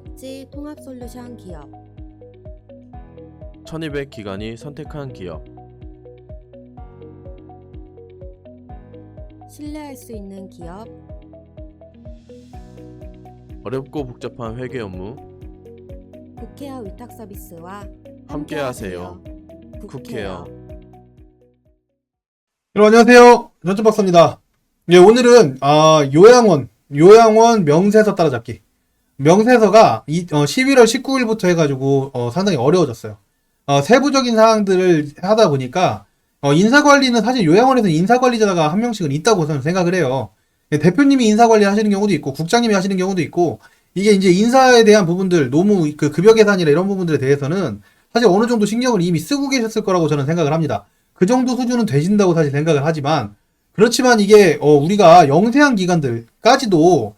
복지 통합솔루션 기업 1200 기관이 선택한 기업. 신뢰할 수 있는 기업 어렵고 복잡한 회계 업무 국회어 위탁 서비스와 함께하세요. 국회어. 여러분 안녕하세요. 전준 박사입니다. 예, 오늘은 요양원 명세서 따라잡기. 명세서가 11월 19일부터 해가지고 상당히 어려워졌어요. 세부적인 사항들을 하다 보니까 인사관리는 사실 요양원에서 인사관리자가 한 명씩은 있다고 저는 생각을 해요. 예, 대표님이 인사관리 하시는 경우도 있고 국장님이 하시는 경우도 있고, 이게 이제 인사에 대한 부분들, 노무 그 급여 계산이나 이런 부분들에 대해서는 사실 어느 정도 신경을 이미 쓰고 계셨을 거라고 저는 생각을 합니다. 그 정도 수준은 되신다고 사실 생각을 하지만, 그렇지만 이게 우리가 영세한 기관들까지도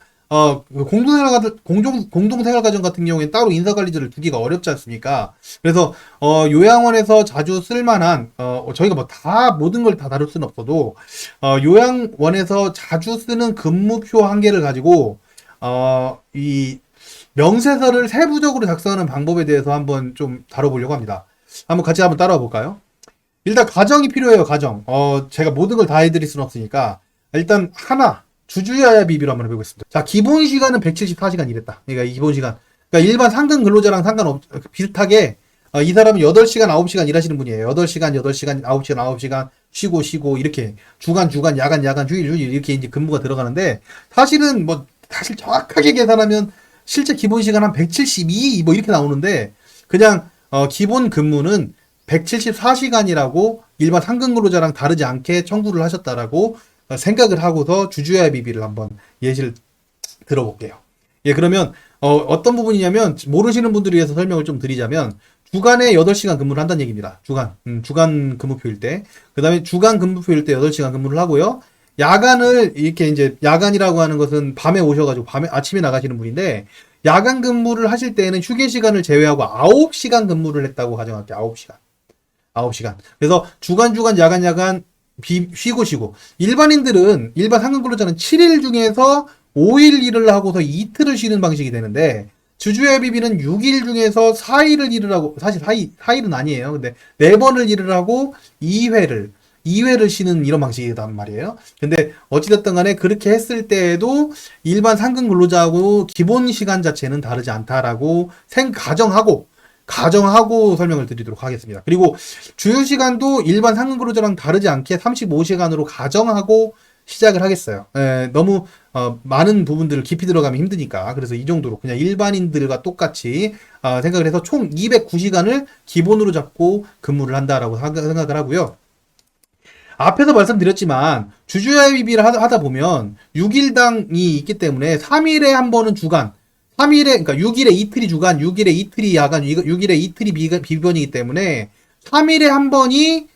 공동생활가정 같은 경우에는 따로 인사관리자를 두기가 어렵지 않습니까? 그래서 요양원에서 자주 쓸만한 저희가 뭐 다 모든 걸 다 다룰 수는 없어도 요양원에서 자주 쓰는 근무표 한 개를 가지고 이 명세서를 세부적으로 작성하는 방법에 대해서 한번 좀 다뤄보려고 합니다. 같이 따라와 볼까요? 일단 가정이 필요해요. 가정. 제가 모든 걸 다 해드릴 수는 없으니까 일단 주주야야 비비로 한번 해보겠습니다. 자, 기본 시간은 174시간 일했다. 그러니까 기본 시간. 그러니까 일반 상근 근로자랑 비슷하게 이 사람은 8시간, 9시간 일하시는 분이에요. 8시간, 8시간, 9시간, 9시간 쉬고 이렇게 주간, 야간, 휴일 이렇게 이제 근무가 들어가는데, 사실은 사실 정확하게 계산하면 실제 기본 시간 한 172 이렇게 나오는데, 그냥 기본 근무는 174시간이라고 일반 상근 근로자랑 다르지 않게 청구를 하셨다라고 생각을 하고서 주주야야 비비를 한번 예시를 들어볼게요. 예, 그러면 어떤 부분이냐면, 모르시는 분들을 위해서 설명을 좀 드리자면, 주간에 8시간 근무를 한다는 얘기입니다. 주간 근무표일 때. 그 다음에 주간 근무표일 때 8시간 근무를 하고요. 야간을 이렇게 이제, 야간이라고 하는 것은 밤에 오셔가지고 아침에 나가시는 분인데, 야간 근무를 하실 때에는 휴게 시간을 제외하고 9시간 근무를 했다고 가정할게요. 9시간. 그래서 주간, 야간, 쉬고. 일반 상근 근로자는 7일 중에서 5일 일을 하고서 이틀을 쉬는 방식이 되는데, 주주야야 비비는 6일 중에서 4일을 일을 하고, 사실 4일은 아니에요. 근데 4번을 일을 하고 2회를 쉬는 이런 방식이란 말이에요. 근데 어찌됐든 간에 그렇게 했을 때에도 일반 상근 근로자하고 기본 시간 자체는 다르지 않다라고 가정하고 설명을 드리도록 하겠습니다. 그리고 주휴 시간도 일반 상근 근로자랑 다르지 않게 35시간으로 가정하고 시작을 하겠어요. 너무 많은 부분들을 깊이 들어가면 힘드니까. 그래서 이 정도로 그냥 일반인들과 똑같이 생각을 해서 총 209시간을 기본으로 잡고 근무를 한다라고 생각을 하고요. 앞에서 말씀드렸지만 주주야야 비비를 하다 보면 6일당이 있기 때문에 3일에 한 번은 주간, 3일에, 그러니까 6일에 이틀이 주간, 6일에 이틀이 야간, 6일에 이틀이 비번이기 때문에 3일에 한 번이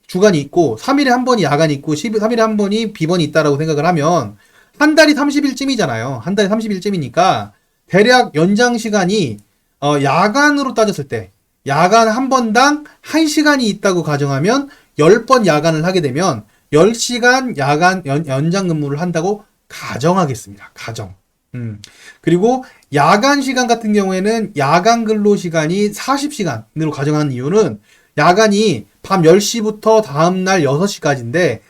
주간이 있고 3일에 한 번이 야간이 있고 3일에 한 번이 비번이 있다라고 생각을 하면 한 달이 30일쯤이잖아요. 한 달이 30일쯤이니까 대략 연장 시간이 야간으로 따졌을 때 야간 한 번당 1시간이 있다고 가정하면 10번 야간을 하게 되면 10시간 야간 연장 근무를 한다고 가정하겠습니다. 그리고 야간 시간 같은 경우에는 야간 근로 시간이 40시간으로 가정하는 이유는, 야간이 밤 10시부터 다음날 6시까지인데,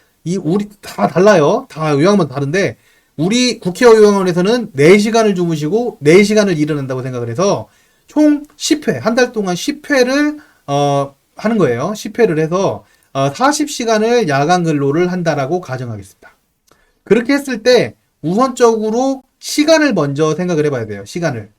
우리 다 달라요. 다 요양원 다른데, 우리 국회의원 요양원에서는 4시간을 주무시고 4시간을 일을 한다고 생각을 해서 총 10회, 한 달 동안 10회를 하는 거예요. 10회를 해서 40시간을 야간 근로를 한다라고 가정하겠습니다. 그렇게 했을 때 우선적으로 시간을 먼저 생각을 해봐야 돼요. 시간을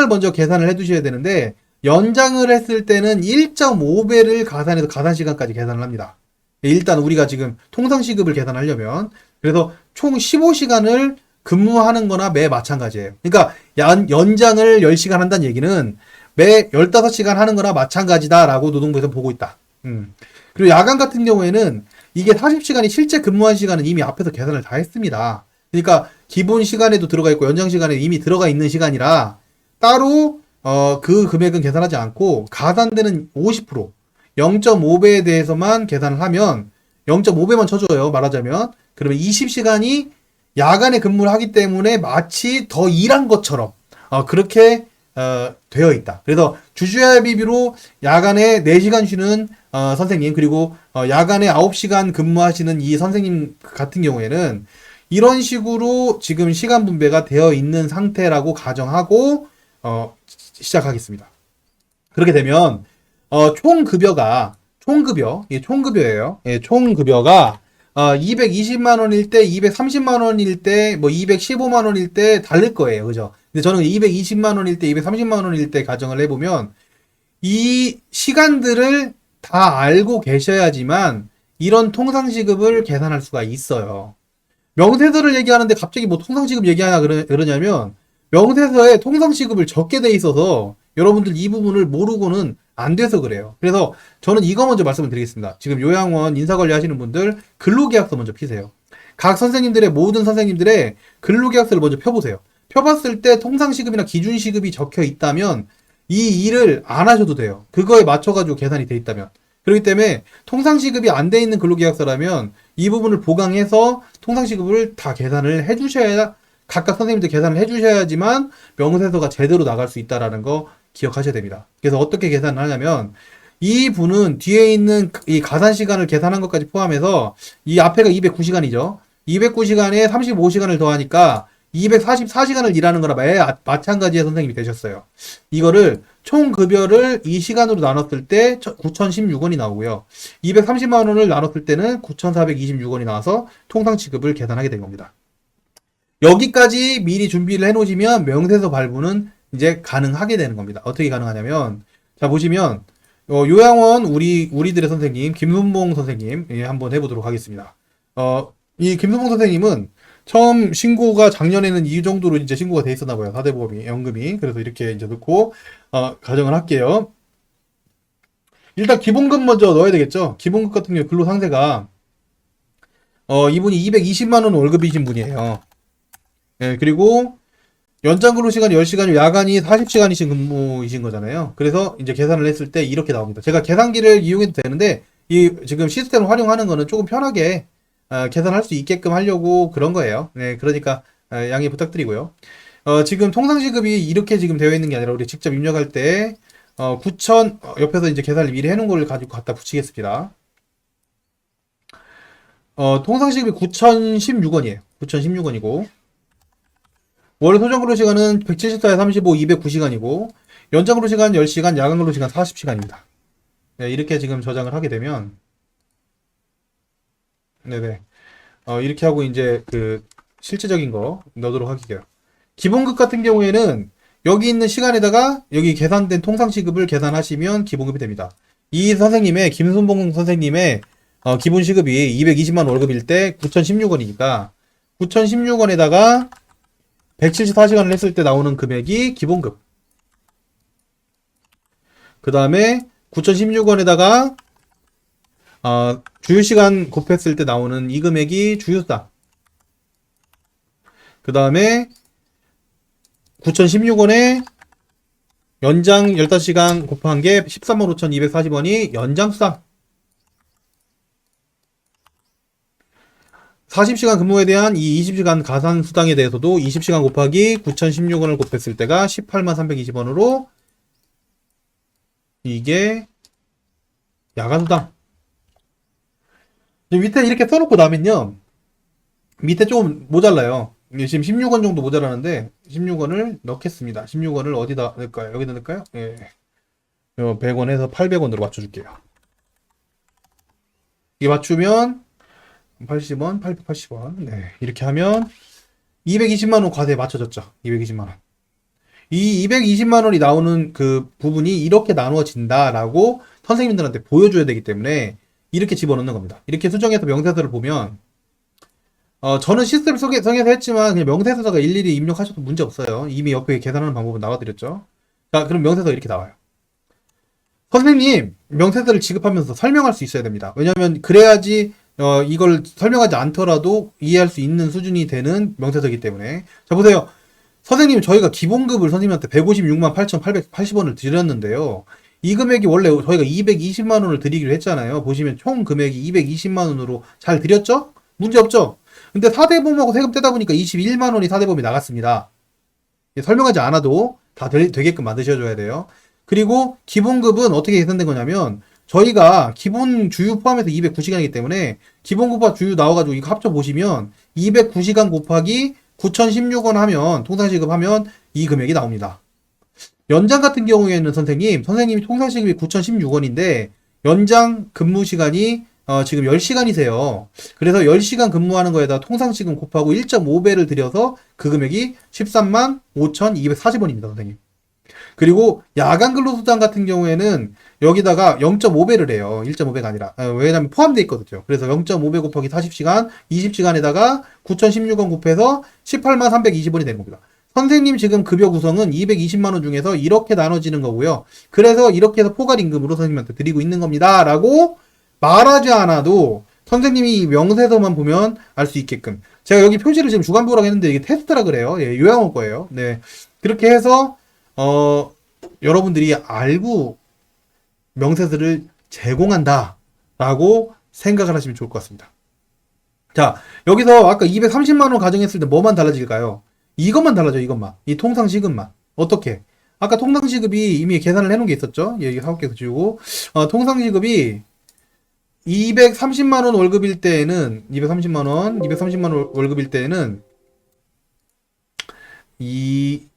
먼저 계산을 해두셔야 되는데, 연장을 했을 때는 1.5배를 가산해서 가산시간까지 계산을 합니다. 일단 우리가 지금 통상시급을 계산하려면, 그래서 총 15시간을 근무하는 거나 매 마찬가지예요. 그러니까 연장을 10시간 한다는 얘기는 매 15시간 하는 거나 마찬가지다라고 노동부에서 보고 있다. 그리고 야간 같은 경우에는 이게 40시간이 실제 근무한 시간은 이미 앞에서 계산을 다 했습니다. 그러니까 기본 시간에도 들어가 있고 연장 시간에 이미 들어가 있는 시간이라 따로 그 금액은 계산하지 않고 가산되는 50%, 0.5배에 대해서만 계산을 하면 0.5배만 쳐줘요. 말하자면. 그러면 20시간이 야간에 근무를 하기 때문에 마치 더 일한 것처럼 그렇게 되어 있다. 그래서 주주야비비로 야간에 4시간 쉬는 선생님, 그리고 야간에 9시간 근무하시는 이 선생님 같은 경우에는 이런 식으로 지금 시간 분배가 되어 있는 상태라고 가정하고 시작하겠습니다. 그렇게 되면 이게 총급여예요. 예, 총급여가 220만 원일 때, 230만 원일 때, 뭐 215만 원일 때 다를 거예요. 그죠? 근데 저는 220만 원일 때, 230만 원일 때 가정을 해보면 이 시간들을 다 알고 계셔야지만 이런 통상시급을 계산할 수가 있어요. 명세서를 얘기하는데 갑자기 뭐 통상시급 얘기하냐 그러냐면 명세서에 통상시급을 적게 돼 있어서 여러분들 이 부분을 모르고는 안 돼서 그래요. 그래서 저는 이거 먼저 말씀을 드리겠습니다. 지금 요양원 인사관리 하시는 분들 근로계약서 먼저 피세요. 각 선생님들의 모든 선생님들의 근로계약서를 먼저 펴보세요. 펴봤을 때 통상시급이나 기준시급이 적혀 있다면 이 일을 안 하셔도 돼요. 그거에 맞춰가지고 계산이 돼 있다면. 그렇기 때문에 통상시급이 안 돼 있는 근로계약서라면 이 부분을 보강해서 통상시급을 다 계산을 해주셔야, 각각 선생님들 계산을 해주셔야지만 명세서가 제대로 나갈 수 있다라는 거 기억하셔야 됩니다. 그래서 어떻게 계산을 하냐면 이 분은 뒤에 있는 이 가산시간을 계산한 것까지 포함해서 이 앞에가 209시간이죠. 209시간에 35시간을 더하니까 244시간을 일하는 거라 마찬가지의 선생님이 되셨어요. 이거를 총 급여를 이 시간으로 나눴을 때 9,016원이 나오고요. 230만 원을 나눴을 때는 9,426원이 나와서 통상시급을 계산하게 된 겁니다. 여기까지 미리 준비를 해 놓으시면 명세서 발부는 이제 가능하게 되는 겁니다. 어떻게 가능하냐면, 자, 보시면, 요양원 우리들의 선생님, 김순봉 선생님, 한번 해보도록 하겠습니다. 이 김순봉 선생님은 처음 신고가 작년에는 이 정도로 이제 신고가 돼 있었나 봐요. 사대보험이, 연금이. 그래서 이렇게 이제 넣고, 가정을 할게요. 일단 기본급 먼저 넣어야 되겠죠? 기본급 같은 경우 근로상세가, 이분이 220만원 월급이신 분이에요. 예, 그리고 연장 근로시간이 10시간이고 야간이 40시간이신 근무이신 거잖아요. 그래서 이제 계산을 했을 때 이렇게 나옵니다. 제가 계산기를 이용해도 되는데, 이 지금 시스템을 활용하는 거는 조금 편하게 계산할 수 있게끔 하려고 그런 거예요. 네, 그러니까 양해 부탁드리고요. 지금 통상시급이 이렇게 지금 되어 있는 게 아니라 우리 직접 입력할 때 9,000 옆에서 이제 계산을 미리 해놓은 걸 가지고 갖다 붙이겠습니다. 통상시급이 9,016원이에요. 9,016원이고 월 소정근로시간은 174에 35, 209시간이고 연장근로시간 10시간, 야간근로시간 40시간입니다. 네, 이렇게 지금 저장을 하게 되면 네네. 이렇게 하고 이제 그 실질적인 거 넣도록 할게요. 기본급 같은 경우에는 여기 있는 시간에다가 여기 계산된 통상시급을 계산하시면 기본급이 됩니다. 이 선생님의 김순봉 선생님의 기본시급이 220만 월급일 때 9,016원이니까 9,016원에다가 174시간을 했을 때 나오는 금액이 기본급. 그 다음에 9,016원에다가 주휴시간 곱했을 때 나오는 이 금액이 주휴수당. 그 다음에 9,016원에 연장 15시간 곱한 게 135,240원이 연장수당. 40시간 근무에 대한 이 20시간 가산수당에 대해서도 20시간 곱하기 9,016원을 곱했을 때가 183,320원으로 이게 야간수당. 밑에 이렇게 써놓고 나면요. 밑에 조금 모자라요. 지금 16원 정도 모자라는데 16원을 넣겠습니다. 16원을 어디다 넣을까요? 여기다 넣을까요? 예. 100원에서 800원으로 맞춰줄게요. 이게 맞추면 80원, 880원. 네. 이렇게 하면 220만원 과세에 맞춰졌죠. 220만원. 이 220만원이 나오는 그 부분이 이렇게 나누어진다라고 선생님들한테 보여줘야 되기 때문에 이렇게 집어넣는 겁니다. 이렇게 수정해서 명세서를 보면 저는 시스템 성에서 했지만 그냥 명세서가 일일이 입력하셔도 문제 없어요. 이미 옆에 계산하는 방법은 나와드렸죠. 자, 그럼 명세서 이렇게 나와요. 선생님, 명세서를 지급하면서 설명할 수 있어야 됩니다. 왜냐하면 그래야지 이걸 설명하지 않더라도 이해할 수 있는 수준이 되는 명세서이기 때문에. 자, 보세요. 선생님, 저희가 기본급을 선생님한테 156만 8,880원을 드렸는데요. 이 금액이 원래 저희가 220만 원을 드리기로 했잖아요. 보시면 총 금액이 220만 원으로 잘 드렸죠? 문제 없죠? 근데 사대보험하고 세금 떼다 보니까 21만 원이 사대보험이 나갔습니다. 설명하지 않아도 다 되게끔 만드셔줘야 돼요. 그리고 기본급은 어떻게 계산된 거냐면 저희가 기본 주유 포함해서 209시간이기 때문에 기본급과 주유 나와가지고 이거 합쳐보시면 209시간 곱하기 9,016원 하면 통상시급 하면 이 금액이 나옵니다. 연장 같은 경우에는 선생님이 통상시급이 9,016원인데 연장 근무 시간이 지금 10시간이세요. 그래서 10시간 근무하는 거에다 통상시급 곱하고 1.5배를 들여서 그 금액이 135,240원입니다, 선생님. 그리고 야간 근로수당 같은 경우에는 여기다가 0.5배를 해요. 1.5배가 아니라. 왜냐면 포함되어 있거든요. 그래서 0.5배 곱하기 40시간, 20시간에다가 9,016원 곱해서 18320원이 되는 겁니다. 선생님 지금 급여 구성은 220만원 중에서 이렇게 나눠지는 거고요. 그래서 이렇게 해서 포괄임금으로 선생님한테 드리고 있는 겁니다. 라고 말하지 않아도 선생님이 이 명세서만 보면 알 수 있게끔. 제가 여기 표시를 지금 주간부라고 했는데 이게 테스트라 그래요. 예, 요양원 거예요. 네. 그렇게 해서 여러분들이 알고 명세서를 제공한다 라고 생각을 하시면 좋을 것 같습니다. 자, 여기서 아까 230만원 가정했을 때 뭐만 달라질까요? 이것만 달라져, 이것만. 이 통상시급만. 어떻게? 아까 통상시급이 이미 계산을 해놓은 게 있었죠? 여기 사업계획서 지우고. 통상시급이 230만원 월급일 때에는, 230만원 월급일 때에는, 여기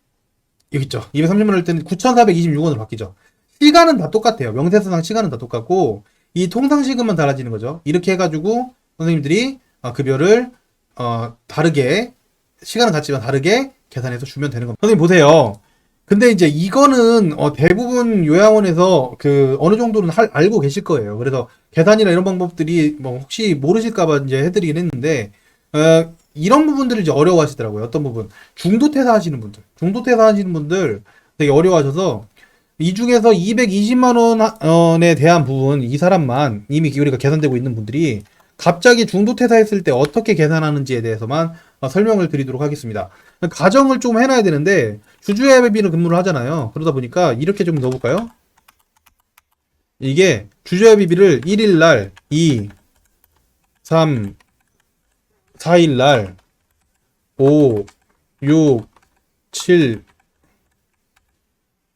있죠. 230만원 일 때는 9,426원으로 바뀌죠. 시간은 다 똑같아요. 명세서상 시간은 다 똑같고, 이 통상시급만 달라지는 거죠. 이렇게 해가지고, 선생님들이 급여를, 다르게, 시간은 같지만 다르게 계산해서 주면 되는 겁니다. 선생님 보세요. 근데 이제 이거는 대부분 요양원에서 어느 정도는 알고 계실 거예요. 그래서 계산이나 이런 방법들이 뭐 혹시 모르실까봐 이제 해드리긴 했는데 이런 부분들을 이제 어려워하시더라고요. 어떤 부분 중도퇴사 하시는 분들 되게 어려워하셔서 이 중에서 220만 원에 대한 부분 이 사람만 이미 우리가 계산되고 있는 분들이 갑자기 중도퇴사했을 때 어떻게 계산하는지에 대해서만 설명을 드리도록 하겠습니다. 가정을 좀 해놔야 되는데 주주예비비를 근무를 하잖아요. 그러다 보니까 이렇게 좀 넣어볼까요? 이게 주주예비비를 1일날, 2, 3, 4일날, 5, 6, 7,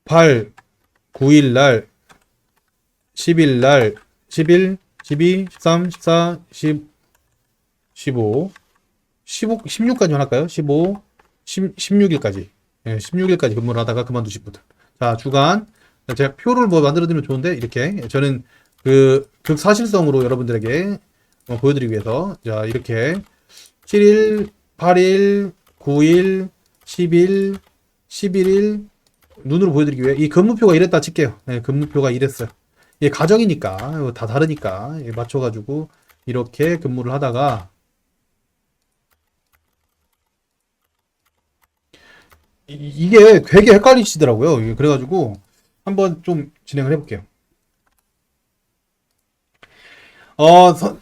8, 9일날, 10일날, 11, 12, 13, 14, 15, 16까지 할까요? 15, 16일까지. 예, 16일까지 근무를 하다가 그만두신 분들. 자, 주간. 제가 표를 뭐 만들어드리면 좋은데, 이렇게. 저는 극사실성으로 여러분들에게 보여드리기 위해서. 자, 이렇게. 7일, 8일, 9일, 10일, 11일. 눈으로 보여드리기 위해. 이 근무표가 이랬다 칠게요. 네, 근무표가 이랬어요. 예, 가정이니까. 다 다르니까. 예, 맞춰가지고, 이렇게 근무를 하다가, 이게 되게 헷갈리시더라고요. 그래가지고 한번 좀 진행을 해볼게요.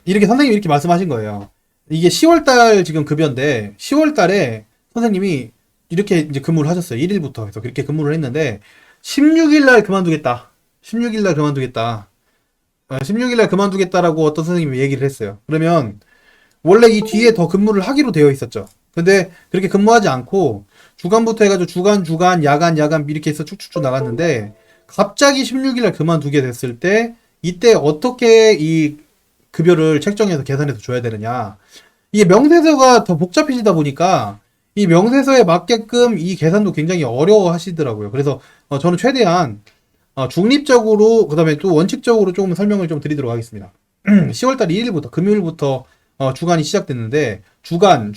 이렇게 선생님이 이렇게 말씀하신 거예요. 이게 10월달 지금 급여인데 10월달에 선생님이 이렇게 이제 근무를 하셨어요. 1일부터 해서 그렇게 근무를 했는데 16일날 그만두겠다. 16일날 그만두겠다. 16일날 그만두겠다라고 어떤 선생님이 얘기를 했어요. 그러면 원래 이 뒤에 더 근무를 하기로 되어 있었죠. 근데 그렇게 근무하지 않고 주간부터 해가지고 주간, 야간 이렇게 해서 쭉쭉쭉 나갔는데 갑자기 16일날 그만두게 됐을 때 이때 어떻게 이 급여를 책정해서 계산해서 줘야 되느냐. 이게 명세서가 더 복잡해지다 보니까 이 명세서에 맞게끔 이 계산도 굉장히 어려워 하시더라고요. 그래서 저는 최대한 중립적으로 그다음에 또 원칙적으로 조금 설명을 좀 드리도록 하겠습니다. 10월달 1일부터 금요일부터 주간이 시작됐는데 주간,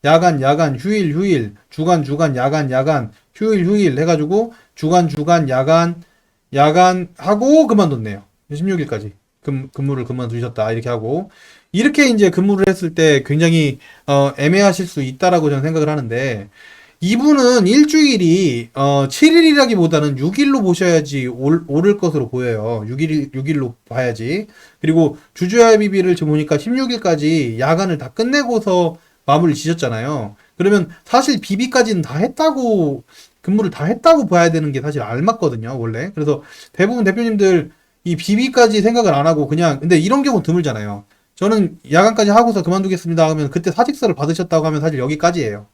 야간, 휴일, 주간, 야간, 휴일 해가지고 주간, 야간 하고 그만뒀네요. 16일까지 근무를 그만두셨다 이렇게 하고 이렇게 이제 근무를 했을 때 굉장히 애매하실 수 있다라고 저는 생각을 하는데 이분은 일주일이 7일이라기보다는 6일로 보셔야지 옳을 것으로 보여요. 6일로 봐야지. 그리고 주주예비비를 지금 보니까 16일까지 야간을 다 끝내고서 마무리 지셨잖아요. 그러면 사실 비비까지는 다 했다고 근무를 다 했다고 봐야 되는 게 사실 알맞거든요, 원래. 그래서 대부분 대표님들 이 비비까지 생각을 안 하고 그냥 근데 이런 경우 드물잖아요. 저는 야간까지 하고서 그만두겠습니다 하면 그때 사직서를 받으셨다고 하면 사실 여기까지예요.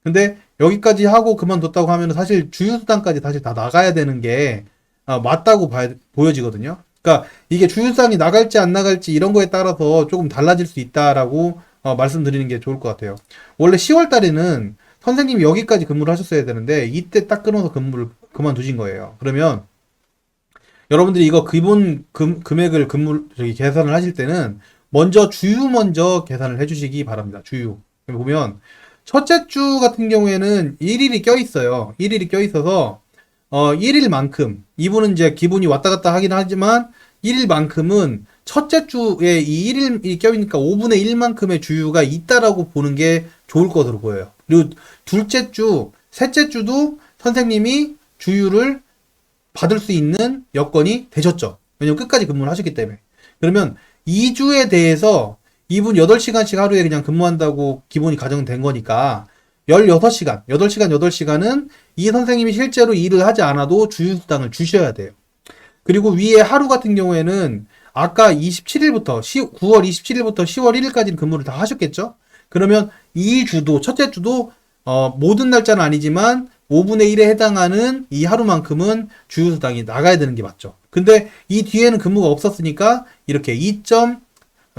근데 여기까지 하고 그만뒀다고 하면 사실 주휴수당까지 다시 다 나가야 되는 게 맞다고 보여지거든요. 그러니까 이게 주휴수당이 나갈지 안 나갈지 이런 거에 따라서 조금 달라질 수 있다라고 말씀드리는 게 좋을 것 같아요. 원래 10월 달에는 선생님이 여기까지 근무를 하셨어야 되는데 이때 딱 끊어서 근무를 그만두신 거예요. 그러면 여러분들이 이거 기본 금액을 계산을 하실 때는 먼저 주휴 먼저 계산을 해주시기 바랍니다. 주휴. 보면 첫째 주 같은 경우에는 1일이 껴있어요. 1일이 껴있어서 1일만큼 이분은 이제 기분이 왔다 갔다 하긴 하지만 1일만큼은 첫째 주에 이 1일이 껴있으니까 5분의 1만큼의 주휴가 있다라고 보는 게 좋을 것으로 보여요. 그리고 둘째 주, 셋째 주도 선생님이 주휴를 받을 수 있는 여건이 되셨죠. 왜냐면 끝까지 근무를 하셨기 때문에. 그러면 2주에 대해서 이분 8시간씩 하루에 그냥 근무한다고 기본이 가정된 거니까 16시간, 8시간은 이 선생님이 실제로 일을 하지 않아도 주휴수당을 주셔야 돼요. 그리고 위에 하루 같은 경우에는 아까 9월 27일부터 10월 1일까지는 근무를 다 하셨겠죠? 그러면 이 주도, 첫째 주도 모든 날짜는 아니지만 5분의 1에 해당하는 이 하루만큼은 주휴수당이 나가야 되는 게 맞죠. 근데 이 뒤에는 근무가 없었으니까 이렇게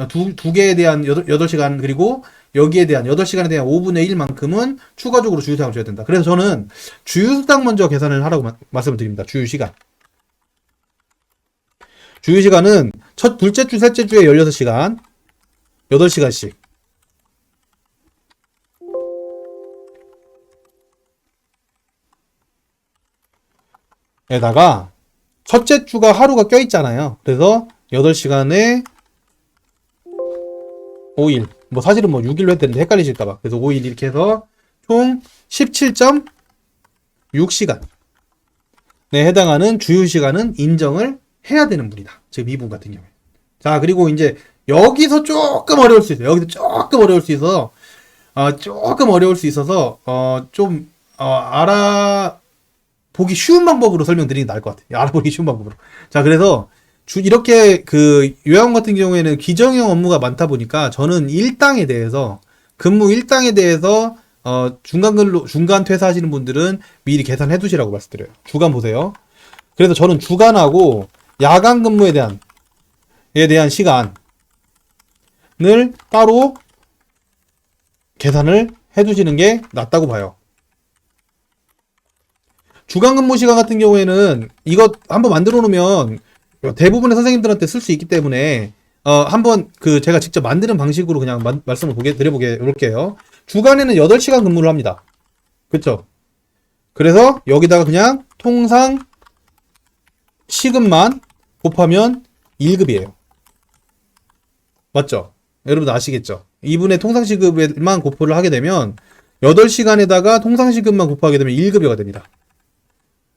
두 개에 대한 8시간 그리고 여기에 대한 8시간에 대한 5분의 1만큼은 추가적으로 주휴수당을 줘야 된다. 그래서 저는 주휴수당 먼저 계산을 하라고 말씀을 드립니다. 주휴시간. 주휴시간은 둘째 주, 셋째 주에 16시간, 8시간씩. 에다가 첫째 주가 하루가 껴있잖아요. 그래서 8시간에 5일. 뭐 사실은 뭐 6일로 했는데 헷갈리실까봐. 그래서 5일 이렇게 해서 총 17.6시간에 해당하는 주휴시간은 인정을 해야 되는 분이다. 지금 이분 같은 경우에. 자, 그리고 이제 여기서 조금 어려울 수 있어요. 여기서 조금 어려울 수 있어서, 알아보기 쉬운 방법으로 설명드리는 게 나을 것 같아요. 알아보기 쉬운 방법으로. 자, 그래서 이렇게 요양 같은 경우에는 기정형 업무가 많다 보니까 저는 근무 일당에 대해서 중간 퇴사하시는 분들은 미리 계산해 두시라고 말씀드려요. 주간 보세요. 그래서 저는 주간하고 야간 근무에 대한 시간을 따로 계산을 해 두시는 게 낫다고 봐요. 주간 근무 시간 같은 경우에는 이거 한번 만들어 놓으면 대부분의 선생님들한테 쓸 수 있기 때문에 한번 제가 직접 만드는 방식으로 그냥 말씀을 드려볼게요. 주간에는 8시간 근무를 합니다. 그쵸? 그래서 여기다가 그냥 통상 시급만 곱하면 1급이에요. 맞죠? 여러분들 아시겠죠? 이분의 통상 시급에만 곱표를 하게 되면 8시간에다가 통상 시급만 곱하게 되면 1급여가 됩니다.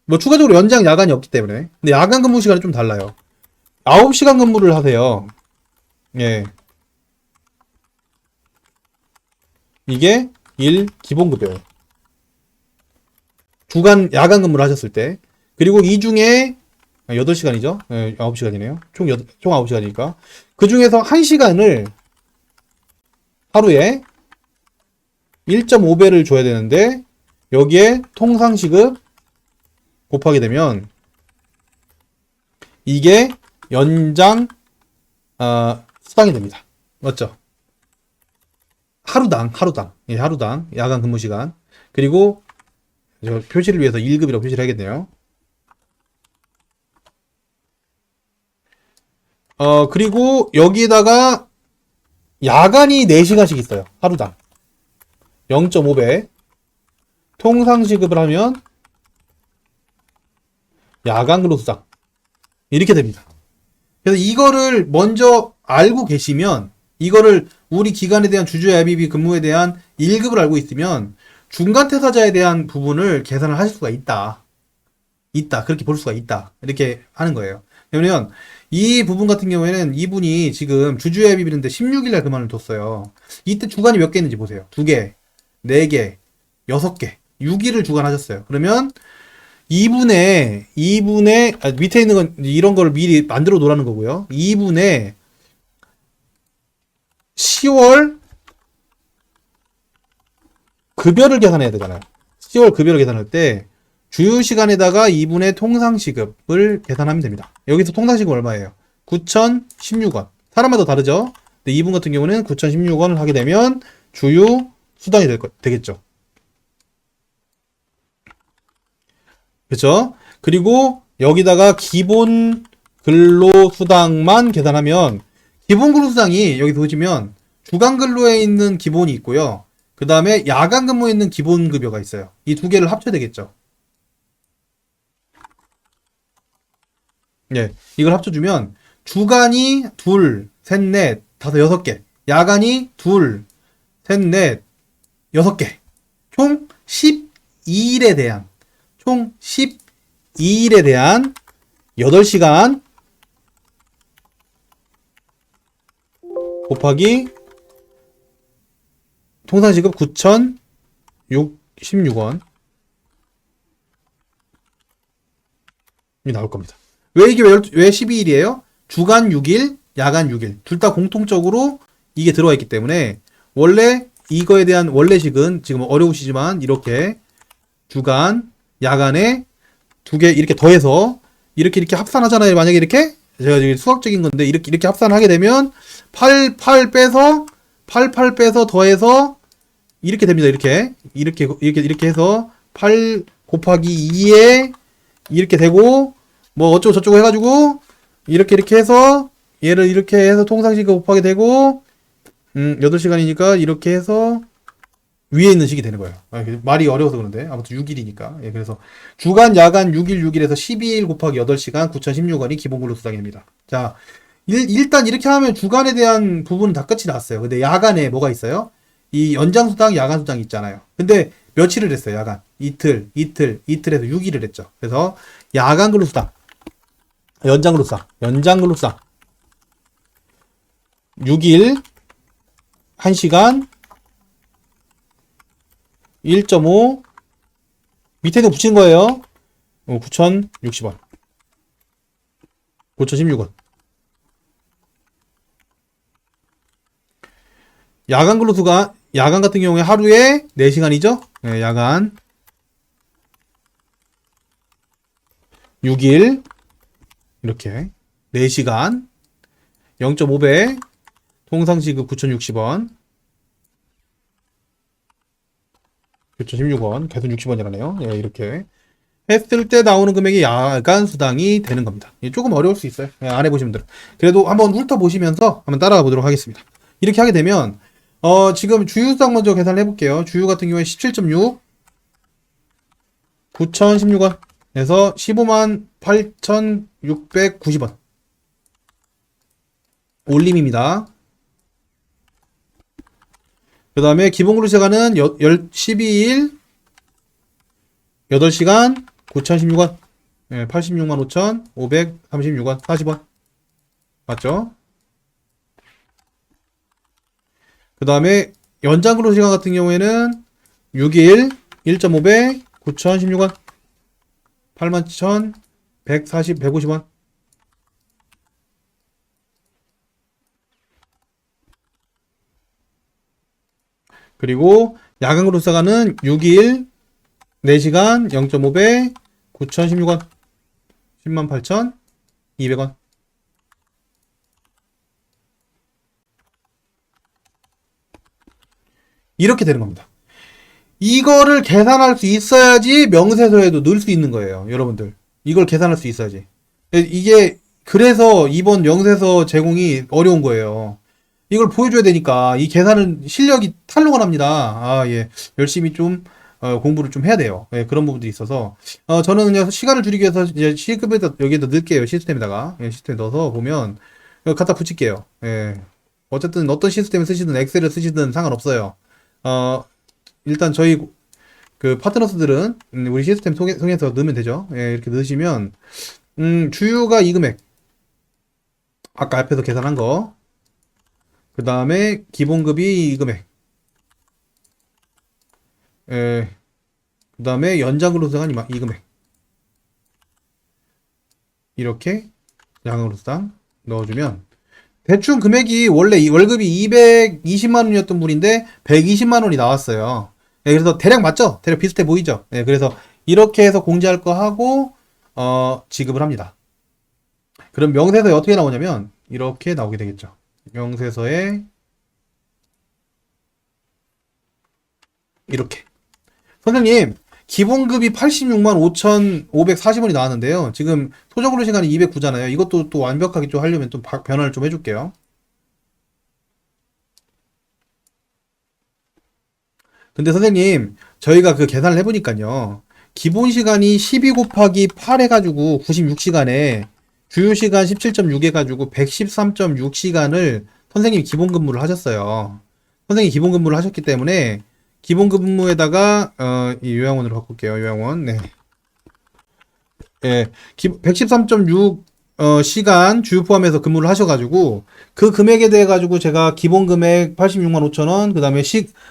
뭐 추가적으로 연장 야간이 없기 때문에. 근데 야간 근무 시간이 좀 달라요. 9시간 근무를 하세요. 예. 이게 1 기본급여예요. 야간 근무를 하셨을 때. 그리고 이 중에 8시간이죠. 예, 9시간이네요. 총 9시간이니까. 그 중에서 1시간을 하루에 1.5배를 줘야 되는데 여기에 통상시급 곱하게 되면 이게 연장 수당이 됩니다. 맞죠? 하루당 예, 하루당 야간 근무 시간. 그리고 표시를 위해서 1급이라고 표시를 해야겠네요. 그리고 여기에다가 야간이 4시간씩 있어요. 하루당 0.5배. 통상시급을 하면 야간 근로수당 이렇게 됩니다. 그래서 이거를 먼저 알고 계시면, 이거를 우리 기관에 대한 주주야비비 근무에 대한 1급을 알고 있으면 중간 퇴사자에 대한 부분을 계산을 하실 수가 있다. 그렇게 볼 수가 있다. 이렇게 하는 거예요. 왜냐면 이 부분 같은 경우에는 이분이 지금 주주야비비인데 16일날 그만을 뒀어요. 이때 주간이 몇 개 있는지 보세요. 2개, 4개, 6개, 6일을 주간하셨어요. 그러면 밑에 있는 건 이런 걸 미리 만들어 놓으라는 거고요. 2분의 10월 급여를 계산해야 되잖아요. 10월 급여를 계산할 때 주휴시간에다가 2분의 통상시급을 계산하면 됩니다. 여기서 통상시급 얼마예요? 9,016원. 사람마다 다르죠? 근데 2분 같은 경우는 9,016원을 하게 되면 주휴 수당이 되겠죠. 그렇죠? 그리고 여기다가 기본 근로수당만 계산하면 기본 근로수당이 여기 보시면 주간 근로에 있는 기본이 있고요. 그 다음에 야간 근무에 있는 기본 급여가 있어요. 이 두 개를 합쳐야 되겠죠. 예, 이걸 합쳐주면 주간이 둘, 셋, 넷, 다섯, 6개. 야간이 둘, 셋, 넷, 6개. 총 12일에 대한 8시간 곱하기 통상시급 9,016원 이 나올 겁니다. 왜 이게 왜 12일이에요? 주간 6일, 야간 6일 둘 다 공통적으로 이게 들어와 있기 때문에 원래 이거에 대한 원래식은 지금 어려우시지만 이렇게 주간, 야간에 두 개 이렇게 더해서 이렇게 합산하잖아요. 만약에 이렇게 제가 지금 수학적인 건데 이렇게 합산하게 되면 88 빼서 더해서 이렇게 됩니다. 이렇게 해서 8 곱하기 2에 이렇게 되고 뭐 어쩌고 저쩌고 해가지고 이렇게 해서 얘를 이렇게 해서 통상시급 곱하게 되고 8시간이니까 이렇게 해서 위에 있는 식이 되는 거예요. 말이 어려워서 그런데 아무튼 6일이니까. 예, 그래서 주간, 야간 6일에서 12일 곱하기 8시간 9,016원이 기본근로수당입니다. 자, 일단 이렇게 하면 주간에 대한 부분은 다 끝이 났어요. 근데 야간에 뭐가 있어요? 이 연장수당, 야간수당이 있잖아요. 근데 며칠을 했어요, 야간. 이틀 해서 6일을 했죠. 그래서 야간근로수당, 연장근로수당 6일 1시간 1.5 밑에도 붙이는 거예요. 9,060원 9,016원 야간 근로수가 야간 같은 경우에 하루에 4시간이죠. 네, 야간 6일 이렇게 4시간 0.5배 통상시급 9,060원 9,016원 계속 60원이라네요. 예, 이렇게 했을 때 나오는 금액이 야간 수당이 되는 겁니다. 조금 어려울 수 있어요. 예, 안 해보신 분들은. 그래도 한번 훑어보시면서 한번 따라가 보도록 하겠습니다. 이렇게 하게 되면 지금 주휴수당 먼저 계산을 해볼게요. 주휴 같은 경우에 17.6 9,016원 에서 158,690원 올림입니다. 그 다음에 기본근로시간은 12일 8시간 9,016원 86만 5,536원 40원 맞죠? 그 다음에 연장근로시간 같은 경우에는 6일 1.5배 9,016원 81,150원 그리고 야간근로시간은 6일 4시간 0.5배 9,016원 108,200원 이렇게 되는 겁니다. 이거를 계산할 수 있어야지 명세서에도 넣을 수 있는 거예요. 여러분들 이걸 계산할 수 있어야지. 이게 그래서 이번 명세서 제공이 어려운 거예요. 이걸 보여줘야 되니까 이 계산은 실력이 탄로가 납니다. 아, 예. 열심히 좀 공부를 좀 해야 돼요. 예, 그런 부분들이 있어서 저는 그냥 시간을 줄이기 위해서 이제 시급에다 여기에다 넣을게요. 시스템에다가 시스템에 넣어서 보면 갖다 붙일게요. 예. 어쨌든 어떤 시스템을 쓰시든 엑셀을 쓰시든 상관없어요. 일단 저희 그 파트너스들은 우리 시스템 통해서 넣으면 되죠. 예, 이렇게 넣으시면 주유가 이 금액 아까 앞에서 계산한 거 그 다음에 기본급이 이 금액 그 다음에 연장근로수당은 이 금액 이렇게 야간근로수당 넣어주면 대충 금액이 원래 이 월급이 220만원이었던 분인데 120만원이 나왔어요. 예, 그래서 대략 맞죠? 대략 비슷해 보이죠? 예, 그래서 이렇게 해서 공제할 거 하고 지급을 합니다. 그럼 명세서에 어떻게 나오냐면 이렇게 나오게 되겠죠. 명세서에 이렇게 선생님 기본급이 86만 5,540원이 나왔는데요. 지금 소정근로 시간이 209잖아요. 이것도 또 완벽하게 좀 하려면 좀 변화를 좀 해줄게요. 근데 선생님 저희가 그 계산을 해보니까요. 기본 시간이 12 곱하기 8 해가지고 96시간에 주요 시간 17.6 해가지고 113.6시간을 선생님이 기본 근무를 하셨어요. 선생님이 기본 근무를 하셨기 때문에 기본 근무에다가 이 요양원으로 바꿀게요. 요양원. 네. 예. 113.6 시간 주요 포함해서 근무를 하셔가지고 그 금액에 대해 가지고 제가 기본 금액 86만 5천원 그 다음에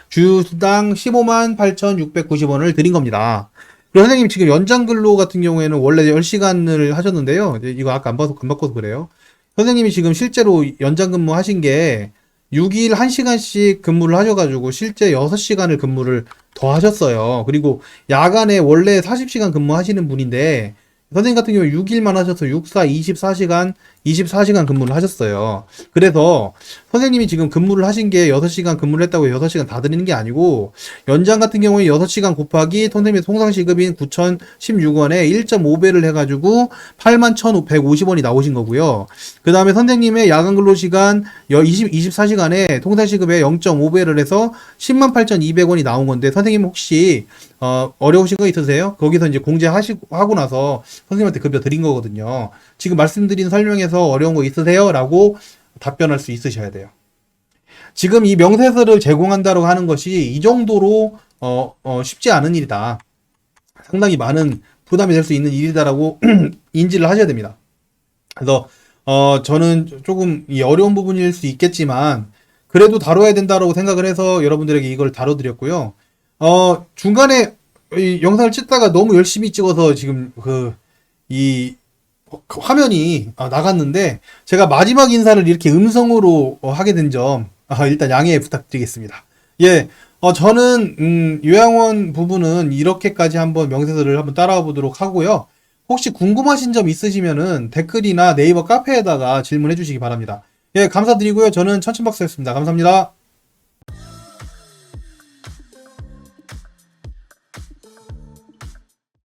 주유수당 15만 8,690원을 드린 겁니다. 그리고 선생님 지금 연장 근로 같은 경우에는 원래 10시간을 하셨는데요. 이거 아까 안 바꿔서 그래요. 선생님이 지금 실제로 연장 근무 하신 게 6일 1시간씩 근무를 하셔가지고 실제 6시간을 근무를 더 하셨어요. 그리고 야간에 원래 40시간 근무하시는 분인데 선생님 같은 경우 6일만 하셔서 64, 24시간 근무를 하셨어요. 그래서 선생님이 지금 근무를 하신 게 6시간 근무를 했다고 6시간 다 드리는 게 아니고 연장 같은 경우에 6시간 곱하기 선생님의 통상시급인 9,016원에 1.5배를 해가지고 81,150원이 나오신 거고요. 그 다음에 선생님의 야간 근로시간 24시간에 통상시급에 0.5배를 해서 108,200원이 나온 건데 선생님 혹시 어려우신 거 있으세요? 거기서 이제 공제하고 나서 선생님한테 급여 드린 거거든요. 지금 말씀드린 설명에서 어려운 거 있으세요? 라고 답변할 수 있으셔야 돼요. 지금 이 명세서를 제공한다고 하는 것이 이 정도로 쉽지 않은 일이다. 상당히 많은 부담이 될 수 있는 일이다라고 인지를 하셔야 됩니다. 그래서 저는 조금 이 어려운 부분일 수 있겠지만 그래도 다뤄야 된다라고 생각을 해서 여러분들에게 이걸 다뤄드렸고요. 중간에 이 영상을 찍다가 너무 열심히 찍어서 지금 이 화면이 나갔는데 제가 마지막 인사를 이렇게 음성으로 하게 된 점 일단 양해 부탁드리겠습니다. 예, 저는 요양원 부분은 이렇게까지 한번 명세서를 한번 따라와 보도록 하고요. 혹시 궁금하신 점 있으시면은 댓글이나 네이버 카페에다가 질문해 주시기 바랍니다. 예, 감사드리고요. 저는 천천박사였습니다. 감사합니다.